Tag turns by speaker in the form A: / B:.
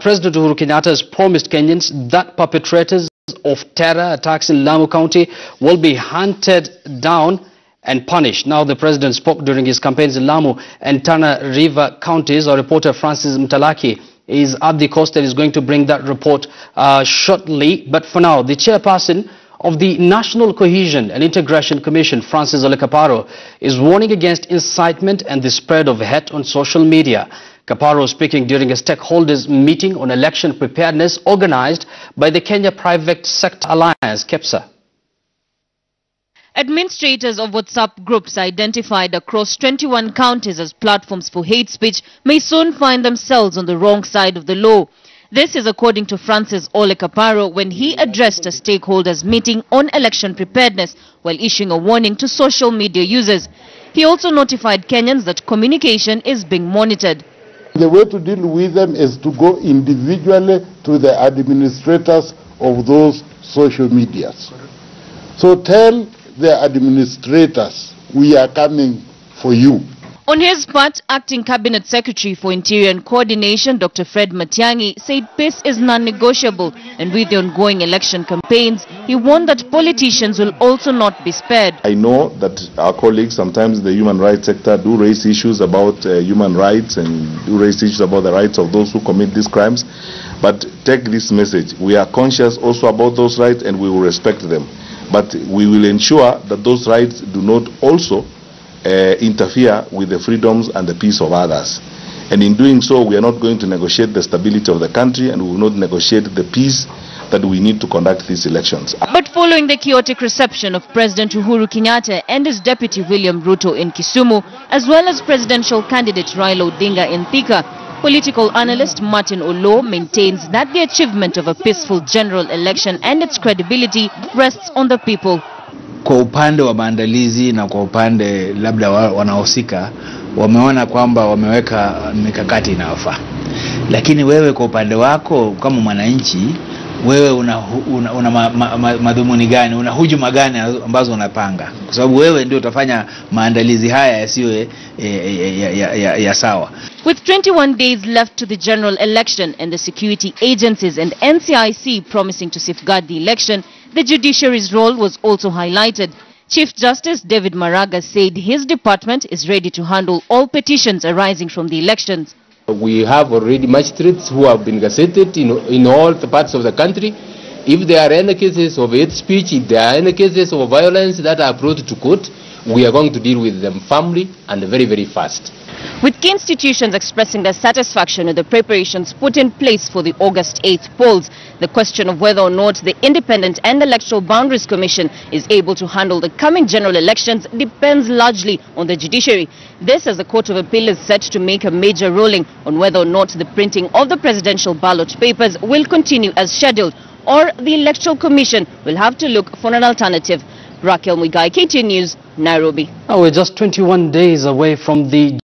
A: President Uhuru Kenyatta has promised Kenyans that perpetrators of terror attacks in Lamu County will be hunted down and punished. Now, the president spoke during his campaigns in Lamu and Tana River counties. Our reporter Francis Mtalaki is at the coast and is going to bring that report shortly. But for now, the chairperson of the National Cohesion and Integration Commission, Francis Kaparo, is warning against incitement and the spread of hate on social media. Kaparo speaking during a stakeholders meeting on election preparedness organized by the Kenya Private Sector Alliance, KEPSA.
B: Administrators of WhatsApp groups identified across 21 counties as platforms for hate speech may soon find themselves on the wrong side of the law. This is according to Francis Kaparo when he addressed a stakeholders meeting on election preparedness while issuing a warning to social media users. He also notified Kenyans that communication is being monitored.
C: The way to deal with them is to go individually to the administrators of those social medias. So tell the administrators, we are coming for you.
B: On his part, Acting Cabinet Secretary for Interior and Coordination, Dr. Fred Matiang'i, said peace is non-negotiable, and with the ongoing election campaigns, he warned that politicians will also not be spared.
D: I know that our colleagues, sometimes the human rights sector, do raise issues about human rights and do raise issues about the rights of those who commit these crimes. But take this message. We are conscious also about those rights and we will respect them. But we will ensure that those rights do not also interfere with the freedoms and the peace of others. And in doing so, we are not going to negotiate the stability of the country and we will not negotiate the peace that we need to conduct these elections.
B: But following the chaotic reception of President Uhuru Kenyatta and his deputy William Ruto in Kisumu, as well as presidential candidate Raila Odinga in Thika, political analyst Martin Olo maintains that the achievement of a peaceful general election and its credibility rests on the people.
E: Kwa upande wa maandalizi na kwa upande labda wanaohusika wameona kwamba wameweka mikakati inayofaa. Lakini wewe kwa upande wako kama mwananchi, wewe una madhumuni gani, una hujuma gani ambazo unapanga? Kwa sababu wewe ndio utafanya maandalizi haya yasiwe ya sawa.
B: With 21 days left to the general election and the security agencies and NCIC promising to safeguard the election, the judiciary's role was also highlighted. Chief Justice David Maraga said his department is ready to handle all petitions arising from the elections.
F: We have already magistrates who have been gazetted in all the parts of the country. If there are any cases of hate speech, if there are any cases of violence that are brought to court, we are going to deal with them firmly and very, very fast.
B: With key institutions expressing their satisfaction with the preparations put in place for the August 8th polls, the question of whether or not the Independent and Electoral Boundaries Commission is able to handle the coming general elections depends largely on the judiciary. This, as the Court of Appeal is set to make a major ruling on whether or not the printing of the presidential ballot papers will continue as scheduled, or the Electoral Commission will have to look for an alternative. Raquel Muigai, KTN News, Nairobi.
A: Now we're just 21 days away from the